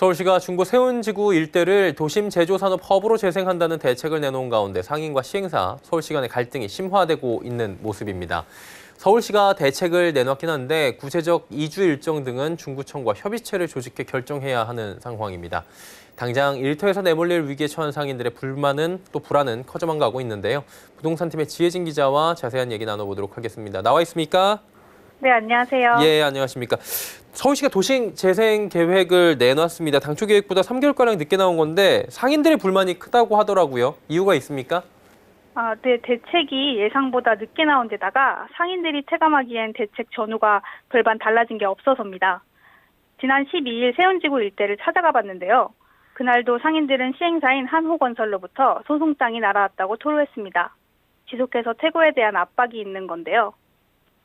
서울시가 중구 세운지구 일대를 도심 제조산업 허브로 재생한다는 대책을 내놓은 가운데 상인과 시행사, 서울시 간의 갈등이 심화되고 있는 모습입니다. 서울시가 대책을 내놨긴 한데 구체적 이주 일정 등은 중구청과 협의체를 조직해 결정해야 하는 상황입니다. 당장 일터에서 내몰릴 위기에 처한 상인들의 불만은 또 불안은 커져만 가고 있는데요. 부동산팀의 지혜진 기자와 자세한 얘기 나눠보도록 하겠습니다. 나와 있습니까? 네, 안녕하세요. 예, 안녕하십니까. 서울시가 도심 재생 계획을 내놨습니다. 당초 계획보다 3개월가량 늦게 나온 건데 상인들의 불만이 크다고 하더라고요. 이유가 있습니까? 네, 대책이 예상보다 늦게 나온 데다가 상인들이 체감하기엔 대책 전후가 별반 달라진 게 없어서입니다. 지난 12일 세운지구 일대를 찾아가 봤는데요. 그날도 상인들은 시행사인 한호건설로부터 소송장이 날아왔다고 토로했습니다. 지속해서 퇴거에 대한 압박이 있는 건데요.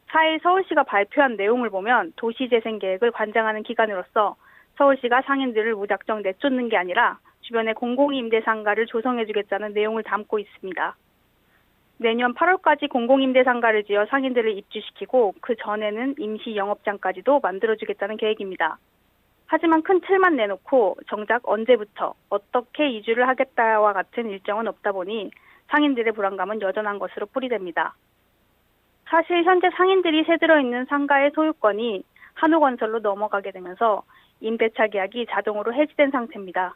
4일 서울시가 발표한 내용을 보면 도시재생계획을 관장하는 기관으로서 서울시가 상인들을 무작정 내쫓는 게 아니라 주변에 공공임대상가를 조성해주겠다는 내용을 담고 있습니다. 내년 8월까지 공공임대상가를 지어 상인들을 입주시키고 그 전에는 임시 영업장까지도 만들어주겠다는 계획입니다. 하지만 큰 틀만 내놓고 정작 언제부터 어떻게 이주를 하겠다와 같은 일정은 없다 보니 상인들의 불안감은 여전한 것으로 풀이됩니다. 사실 현재 상인들이 새들어 있는 상가의 소유권이 한호건설로 넘어가게 되면서 임대차 계약이 자동으로 해지된 상태입니다.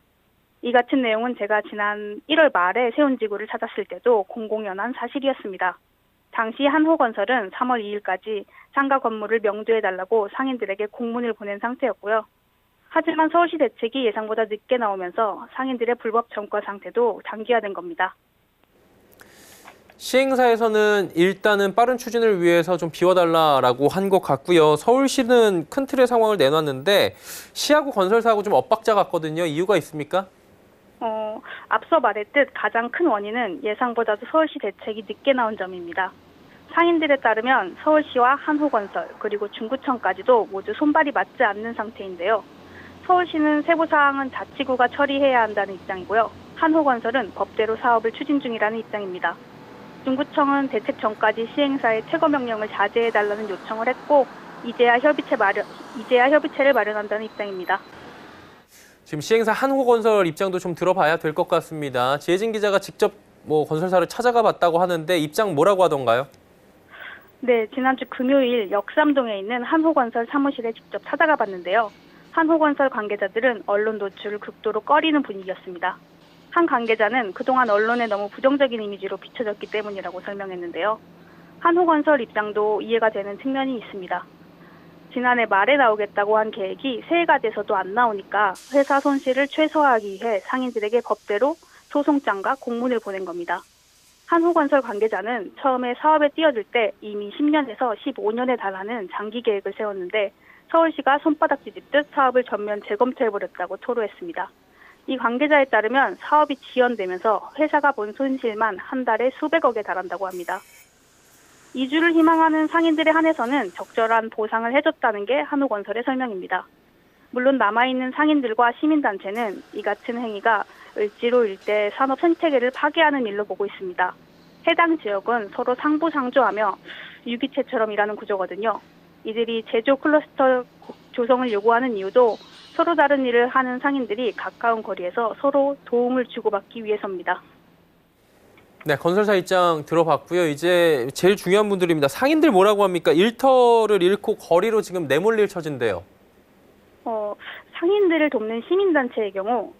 이 같은 내용은 제가 지난 1월 말에 세운지구를 찾았을 때도 공공연한 사실이었습니다. 당시 한호건설은 3월 2일까지 상가 건물을 명도해달라고 상인들에게 공문을 보낸 상태였고요. 하지만 서울시 대책이 예상보다 늦게 나오면서 상인들의 불법 점거 상태도 장기화된 겁니다. 시행사에서는 일단은 빠른 추진을 위해서 좀 비워달라라고 한 것 같고요. 서울시는 큰 틀의 상황을 내놨는데 시하고 건설사하고 좀 엇박자 같거든요. 이유가 있습니까? 앞서 말했듯 가장 큰 원인은 예상보다도 서울시 대책이 늦게 나온 점입니다. 상인들에 따르면 서울시와 한호건설 그리고 중구청까지도 모두 손발이 맞지 않는 상태인데요. 서울시는 세부 사항은 자치구가 처리해야 한다는 입장이고요. 한호건설은 법대로 사업을 추진 중이라는 입장입니다. 중구청은 대책 전까지 시행사의 퇴거 명령을 자제해달라는 요청을 했고 이제야 협의체를 마련한다는 입장입니다. 지금 시행사 한호건설 입장도 좀 들어봐야 될 것 같습니다. 지혜진 기자가 직접 건설사를 찾아가 봤다고 하는데 입장 뭐라고 하던가요? 네, 지난주 금요일 역삼동에 있는 한호건설 사무실에 직접 찾아가 봤는데요. 한호건설 관계자들은 언론 노출을 극도로 꺼리는 분위기였습니다. 한 관계자는 그동안 언론에 너무 부정적인 이미지로 비춰졌기 때문이라고 설명했는데요. 한호건설 입장도 이해가 되는 측면이 있습니다. 지난해 말에 나오겠다고 한 계획이 새해가 돼서도 안 나오니까 회사 손실을 최소화하기 위해 상인들에게 법대로 소송장과 공문을 보낸 겁니다. 한호건설 관계자는 처음에 사업에 뛰어들 때 이미 10년에서 15년에 달하는 장기 계획을 세웠는데 서울시가 손바닥 뒤집듯 사업을 전면 재검토해버렸다고 토로했습니다. 이 관계자에 따르면 사업이 지연되면서 회사가 본 손실만 한 달에 수백억에 달한다고 합니다. 이주를 희망하는 상인들에 한해서는 적절한 보상을 해줬다는 게 한호건설의 설명입니다. 물론 남아있는 상인들과 시민단체는 이 같은 행위가 을지로 일대 산업 생태계를 파괴하는 일로 보고 있습니다. 해당 지역은 서로 상부상조하며 유기체처럼 일하는 구조거든요. 이들이 제조 클러스터 조성을 요구하는 이유도 서로 다른 일을 하는 상인들이 가까운 거리에서 서로 도움을 주고받기 위해서입니다. 네, 건설사 입장 들어봤고요. 이제 제일 중요한 분들입니다. 상인들 뭐라고 합니까? 일터를 잃고 거리로 지금 내몰릴 처진데요. 상인들을 돕는 시민단체의 경우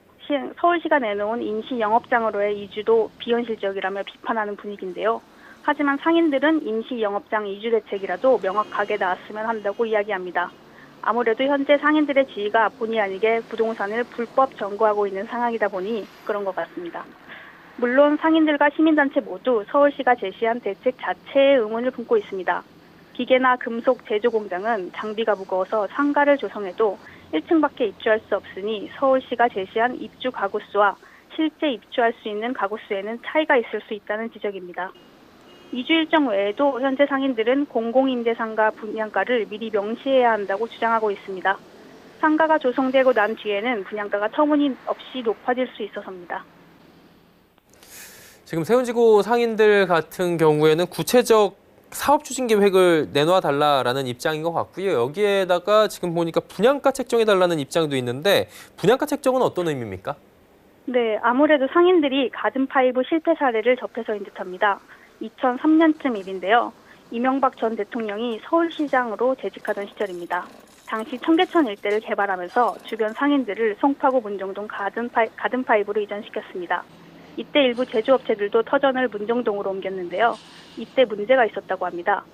서울시가 내놓은 임시 영업장으로의 이주도 비현실적이라며 비판하는 분위기인데요. 하지만 상인들은 임시 영업장 이주 대책이라도 명확하게 나왔으면 한다고 이야기합니다. 아무래도 현재 상인들의 지위가 본의 아니게 부동산을 불법 점거하고 있는 상황이다 보니 그런 것 같습니다. 물론 상인들과 시민단체 모두 서울시가 제시한 대책 자체에 의문을 품고 있습니다. 기계나 금속 제조 공장은 장비가 무거워서 상가를 조성해도 1층밖에 입주할 수 없으니 서울시가 제시한 입주 가구 수와 실제 입주할 수 있는 가구 수에는 차이가 있을 수 있다는 지적입니다. 이주 일정 외에도 현재 상인들은 공공임대상가 분양가를 미리 명시해야 한다고 주장하고 있습니다. 상가가 조성되고 난 뒤에는 분양가가 터무니없이 높아질 수 있어서입니다. 지금 세운지구 상인들 같은 경우에는 구체적 사업 추진 계획을 내놔 달라라는 입장인 것 같고요. 여기에다가 지금 보니까 분양가 책정해 달라는 입장도 있는데 분양가 책정은 어떤 의미입니까? 네, 아무래도 상인들이 가든파이브 실패 사례를 접해서인 듯합니다. 2003년쯤 일인데요. 이명박 전 대통령이 서울시장으로 재직하던 시절입니다. 당시 청계천 일대를 개발하면서 주변 상인들을 송파구 문정동 가든파이브로 이전시켰습니다. 이때 일부 제조업체들도 터전을 문정동으로 옮겼는데요. 이때 문제가 있었다고 합니다.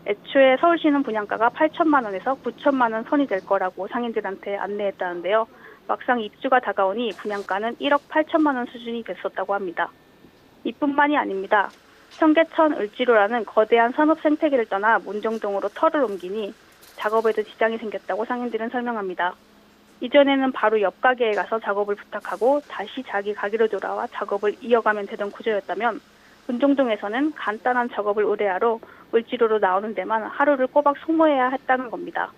애초에 서울시는 분양가가 8천만 원에서 9천만 원 선이 될 거라고 상인들한테 안내했다는데요. 막상 입주가 다가오니 분양가는 1억 8천만 원 수준이 됐었다고 합니다. 이뿐만이 아닙니다. 청계천 을지로라는 거대한 산업 생태계를 떠나 문정동으로 터를 옮기니 작업에도 지장이 생겼다고 상인들은 설명합니다. 이전에는 바로 옆 가게에 가서 작업을 부탁하고 다시 자기 가게로 돌아와 작업을 이어가면 되던 구조였다면 문정동에서는 간단한 작업을 의뢰하러 을지로로 나오는 데만 하루를 꼬박 소모해야 했다는 겁니다.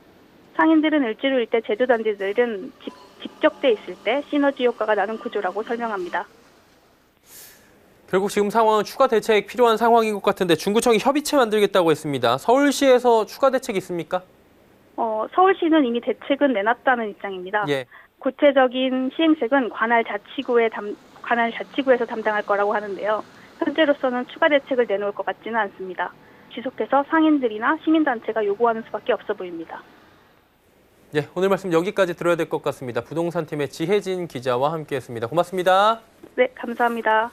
상인들은 을지로 일대 제조단지들은 집적돼 있을 때 시너지 효과가 나는 구조라고 설명합니다. 결국 지금 상황은 추가 대책 필요한 상황인 것 같은데 중구청이 협의체 만들겠다고 했습니다. 서울시에서 추가 대책 있습니까? 서울시는 이미 대책은 내놨다는 입장입니다. 예. 구체적인 시행책은 관할 자치구에서 담당할 거라고 하는데요. 현재로서는 추가 대책을 내놓을 것 같지는 않습니다. 지속해서 상인들이나 시민단체가 요구하는 수밖에 없어 보입니다. 예, 오늘 말씀 여기까지 들어야 될 것 같습니다. 부동산팀의 지혜진 기자와 함께했습니다. 고맙습니다. 네, 감사합니다.